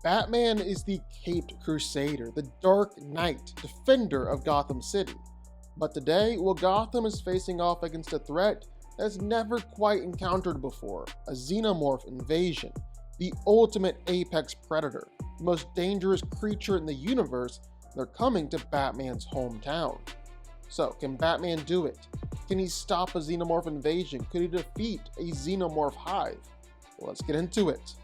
Batman is the Caped Crusader, the Dark Knight, defender of Gotham City. But today, Gotham is facing off against a threat that has never quite encountered before, a Xenomorph invasion, the ultimate apex predator, the most dangerous creature in the universe. They're coming to Batman's hometown. So, can Batman do it? Can he stop a Xenomorph invasion? Could he defeat a Xenomorph hive? Well, let's get into it.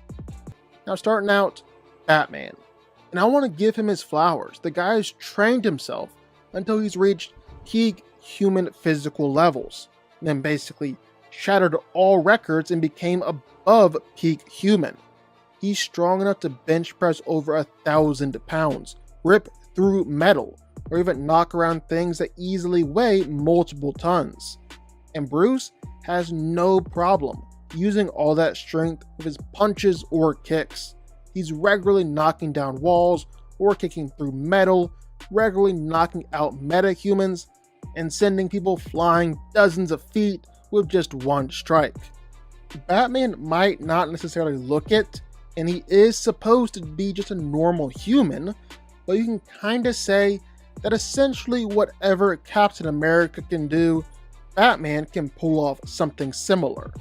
Now, starting out, Batman. And I want to give him his flowers. The guy has trained himself until he's reached peak human physical levels, and then basically shattered all records and became above peak human. He's strong enough to bench press over 1,000 pounds, rip through metal, or even knock around things that easily weigh multiple tons. And Bruce has no problem using all that strength with his punches or kicks. He's regularly knocking down walls or kicking through metal, regularly knocking out metahumans, and sending people flying dozens of feet with just one strike. Batman might not necessarily look it, and he is supposed to be just a normal human, but you can kinda say that essentially whatever Captain America can do, Batman can pull off something similar.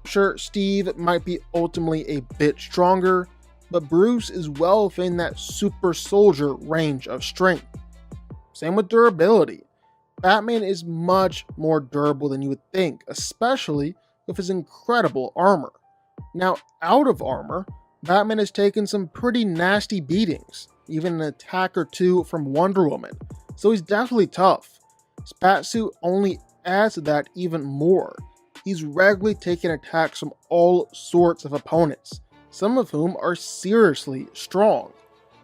Sure, Steve might be ultimately a bit stronger, but Bruce is well within that super soldier range of strength. Same with durability. Batman is much more durable than you would think, especially with his incredible armor. Now, out of armor, Batman has taken some pretty nasty beatings, even an attack or two from Wonder Woman, so he's definitely tough. His batsuit only adds to that even more. He's regularly taking attacks from all sorts of opponents, some of whom are seriously strong.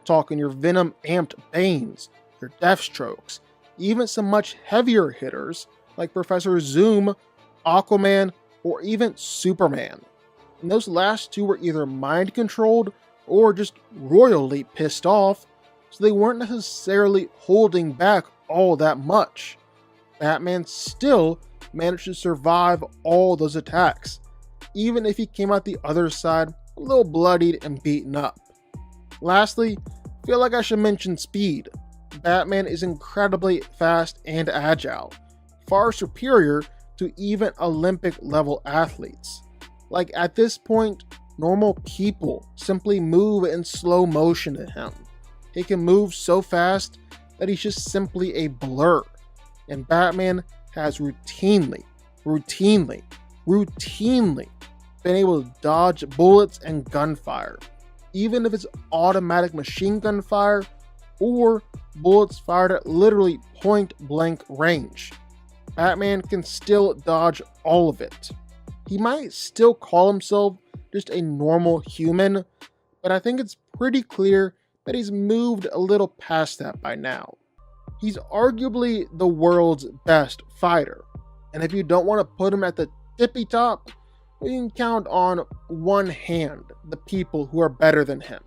Talking your Venom amped Banes, your Deathstrokes, even some much heavier hitters like Professor Zoom, Aquaman, or even Superman. And those last two were either mind controlled or just royally pissed off, so they weren't necessarily holding back all that much. Batman still managed to survive all those attacks, even if he came out the other side a little bloodied and beaten up. Lastly, I feel like I should mention speed. Batman is incredibly fast and agile, far superior to even Olympic level athletes. Like at this point, normal people simply move in slow motion to him. He can move so fast that he's just simply a blur, and Batman has routinely been able to dodge bullets and gunfire, even if it's automatic machine gun fire or bullets fired at literally point blank range. Batman can still dodge all of it. He might still call himself just a normal human, but I think it's pretty clear that he's moved a little past that by now. He's arguably the world's best fighter, and if you don't want to put him at the tippy top, well, you can count on one hand the people who are better than him.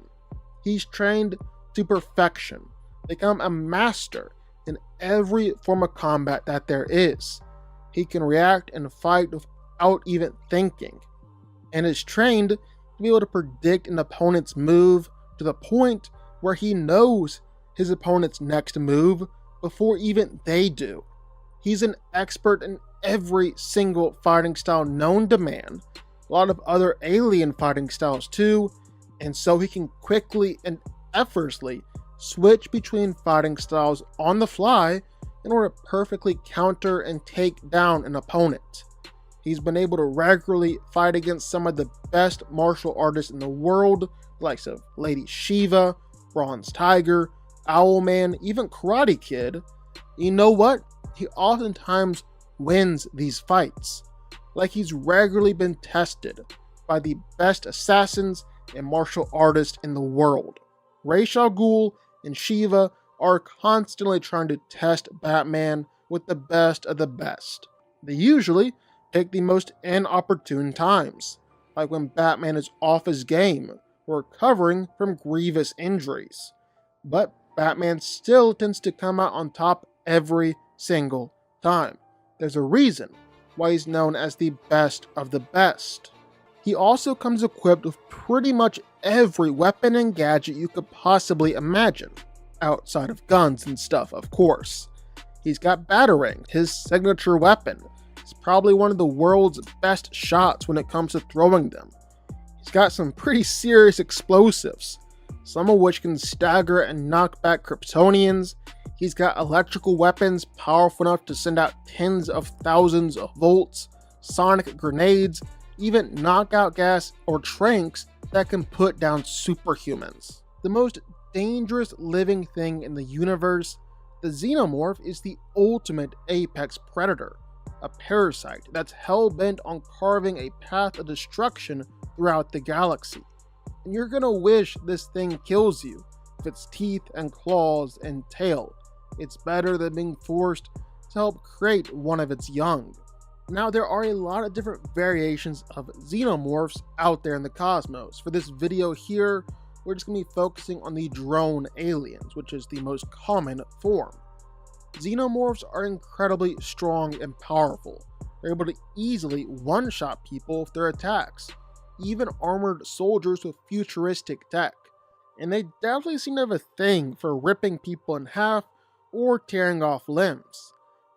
He's trained to perfection, become a master in every form of combat that there is. He can react and fight without even thinking, and is trained to be able to predict an opponent's move to the point where he knows his opponent's next move before even they do. He's an expert in every single fighting style known to man, a lot of other alien fighting styles too, and so he can quickly and effortlessly switch between fighting styles on the fly in order to perfectly counter and take down an opponent. He's been able to regularly fight against some of the best martial artists in the world, the likes of Lady Shiva, Bronze Tiger, Owlman, even Karate Kid. You know what? He oftentimes wins these fights. Like he's regularly been tested by the best assassins and martial artists in the world. Ra's al Ghul and Shiva are constantly trying to test Batman with the best of the best. They usually pick the most inopportune times, like when Batman is off his game or recovering from grievous injuries. But Batman still tends to come out on top every single time. There's a reason why he's known as the best of the best. He also comes equipped with pretty much every weapon and gadget you could possibly imagine, outside of guns and stuff, of course. He's got Batarang, his signature weapon. He's probably one of the world's best shots when it comes to throwing them. He's got some pretty serious explosives, some of which can stagger and knock back Kryptonians. He's got electrical weapons powerful enough to send out tens of thousands of volts, sonic grenades, even knockout gas or tranks that can put down superhumans. The most dangerous living thing in the universe, the Xenomorph is the ultimate apex predator, a parasite that's hell-bent on carving a path of destruction throughout the galaxy. And you're gonna wish this thing kills you with its teeth and claws and tail. It's better than being forced to help create one of its young. Now, there are a lot of different variations of Xenomorphs out there in the cosmos. For this video here, we're just going to be focusing on the drone aliens, which is the most common form. Xenomorphs are incredibly strong and powerful. They're able to easily one-shot people with their attacks, even armored soldiers with futuristic tech. And they definitely seem to have a thing for ripping people in half or tearing off limbs.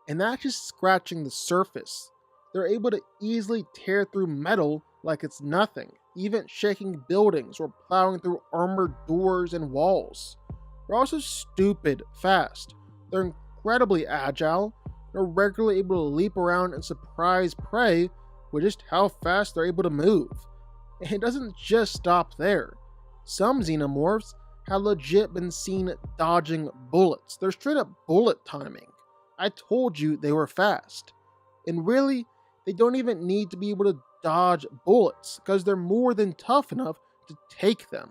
And that's just scratching the surface. They're able to easily tear through metal like it's nothing, even shaking buildings or plowing through armored doors and walls. They're also stupid fast. They're incredibly agile. They're regularly able to leap around and surprise prey with just how fast they're able to move. And it doesn't just stop there. Some Xenomorphs have legit been seen dodging bullets. They're straight up bullet timing. I told you they were fast. And really, they don't even need to be able to dodge bullets because they're more than tough enough to take them.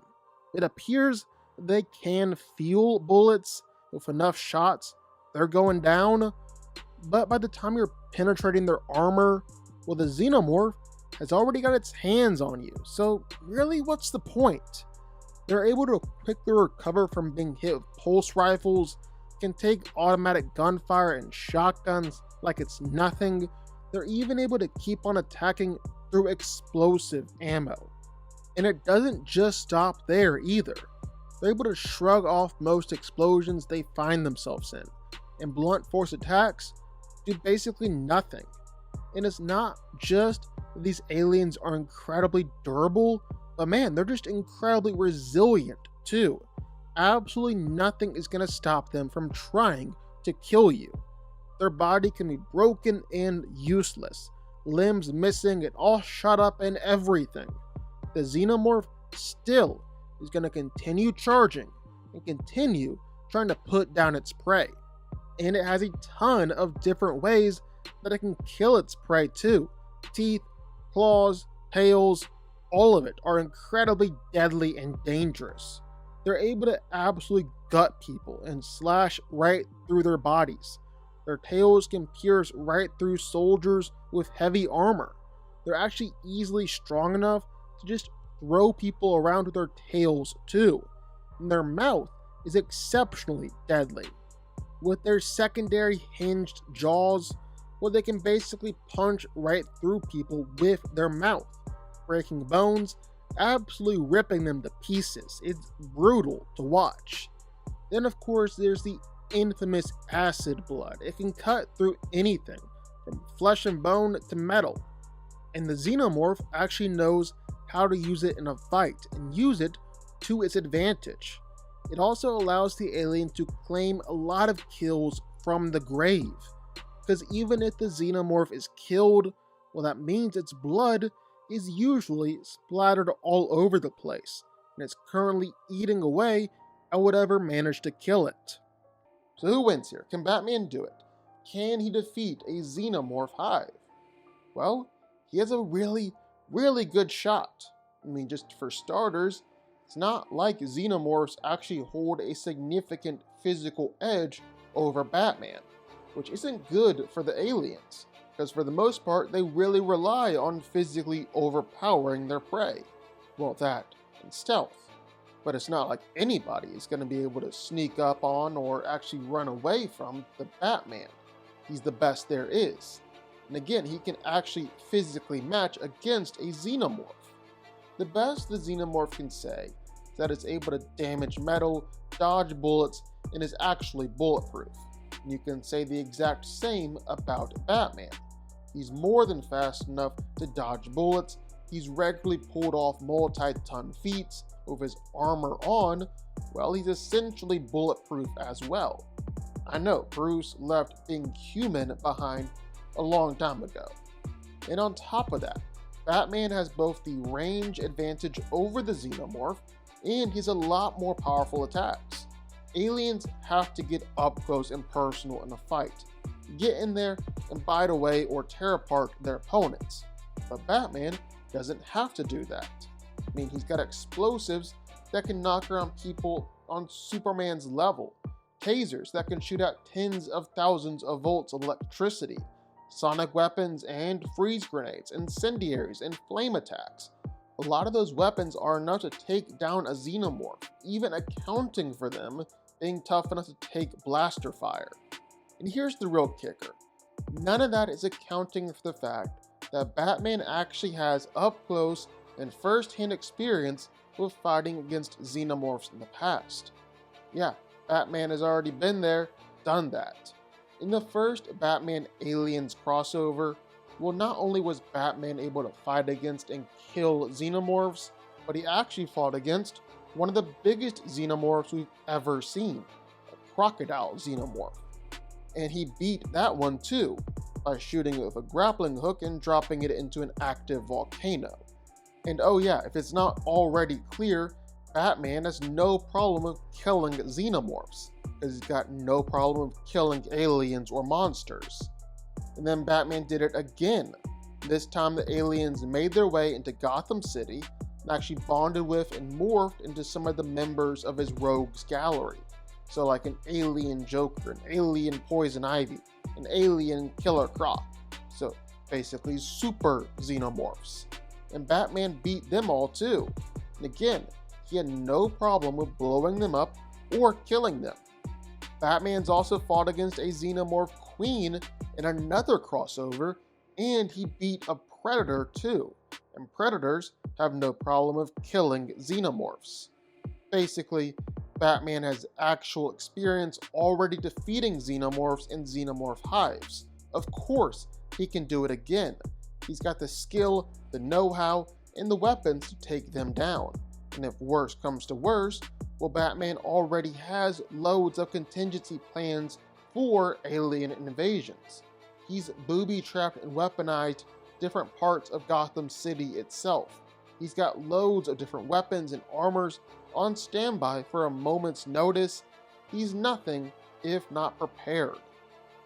It appears they can feel bullets with enough shots. They're going down, but by the time you're penetrating their armor, well, the Xenomorph has already got its hands on you. So really, what's the point? They're able to quickly recover from being hit with pulse rifles, can take automatic gunfire and shotguns like it's nothing. They're even able to keep on attacking through explosive ammo. And it doesn't just stop there either. They're able to shrug off most explosions they find themselves in, and blunt force attacks do basically nothing. And it's not just that these aliens are incredibly durable, but man, they're just incredibly resilient too. Absolutely nothing is going to stop them from trying to kill you. Their body can be broken and useless, limbs missing and all shot up and everything. The Xenomorph still is going to continue charging and continue trying to put down its prey. And it has a ton of different ways that it can kill its prey too. Teeth, claws, tails, all of it are incredibly deadly and dangerous. They're able to absolutely gut people and slash right through their bodies. Their tails can pierce right through soldiers with heavy armor. They're actually easily strong enough to just throw people around with their tails too. And their mouth is exceptionally deadly. With their secondary hinged jaws, well, they can basically punch right through people with their mouth, breaking bones, absolutely ripping them to pieces. It's brutal to watch. Then of course there's the infamous acid blood. It can cut through anything, from flesh and bone to metal. And the Xenomorph actually knows how to use it in a fight and use it to its advantage. It also allows the alien to claim a lot of kills from the grave. Because even if the Xenomorph is killed, well, that means its blood is usually splattered all over the place, and it's currently eating away at whatever managed to kill it. So who wins here? Can Batman do it? Can he defeat a Xenomorph hive? Well, he has a really good shot. I mean, just for starters, it's not like Xenomorphs actually hold a significant physical edge over Batman, which isn't good for the aliens, because for the most part, they really rely on physically overpowering their prey. Well, that and stealth. But it's not like anybody is going to be able to sneak up on or actually run away from the Batman. He's the best there is. And again, he can actually physically match against a Xenomorph. The best the Xenomorph can say is that it's able to damage metal, dodge bullets, and is actually bulletproof. And you can say the exact same about Batman. He's more than fast enough to dodge bullets, he's regularly pulled off multi-ton feats with his armor on. Well, he's essentially bulletproof as well. I know, Bruce left being human behind a long time ago. And on top of that, Batman has both the range advantage over the Xenomorph, and he's a lot more powerful attacks. Aliens have to get up close and personal in a fight, get in there and bite away or tear apart their opponents. But Batman doesn't have to do that. I mean, he's got explosives that can knock around people on Superman's level, tasers that can shoot out tens of thousands of volts of electricity, sonic weapons and freeze grenades, incendiaries, and flame attacks. A lot of those weapons are enough to take down a Xenomorph, even accounting for them being tough enough to take blaster fire. And here's the real kicker. None of that is accounting for the fact that Batman actually has up-close and first-hand experience with fighting against Xenomorphs in the past. Yeah, Batman has already been there, done that. In the first Batman Aliens crossover, well, not only was Batman able to fight against and kill Xenomorphs, but he actually fought against one of the biggest Xenomorphs we've ever seen, a crocodile Xenomorph. And he beat that one too, by shooting it with a grappling hook and dropping it into an active volcano. And oh yeah, if it's not already clear, Batman has no problem with killing Xenomorphs, because he's got no problem with killing aliens or monsters. And then Batman did it again. This time the aliens made their way into Gotham City and actually bonded with and morphed into some of the members of his rogues gallery. So like an alien Joker, an alien Poison Ivy, an alien Killer Croc. So basically super Xenomorphs. And Batman beat them all too. And again, he had no problem with blowing them up or killing them. Batman's also fought against a Xenomorph queen in another crossover, and he beat a Predator too. And Predators have no problem with killing Xenomorphs. Basically, Batman has actual experience already defeating Xenomorphs and Xenomorph hives. Of course, he can do it again. He's got the skill, the know-how, and the weapons to take them down. And if worse comes to worse, well, Batman already has loads of contingency plans for alien invasions. He's booby-trapped and weaponized different parts of Gotham City itself. He's got loads of different weapons and armors on standby for a moment's notice. He's nothing if not prepared.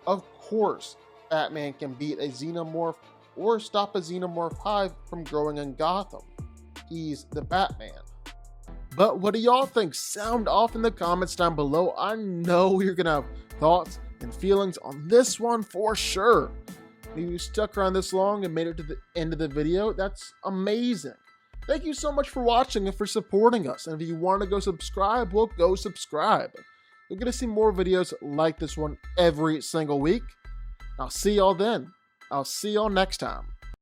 Of course, Batman can beat a Xenomorph or stop a Xenomorph hive from growing in Gotham. He's the Batman. But what do y'all think? Sound off in the comments down below. I know you're gonna have thoughts and feelings on this one for sure. If you stuck around this long and made it to the end of the video, that's amazing. Thank you so much for watching and for supporting us. And if you want to go subscribe, well, go subscribe. You're gonna see more videos like this one every single week. I'll see y'all then. I'll see y'all next time.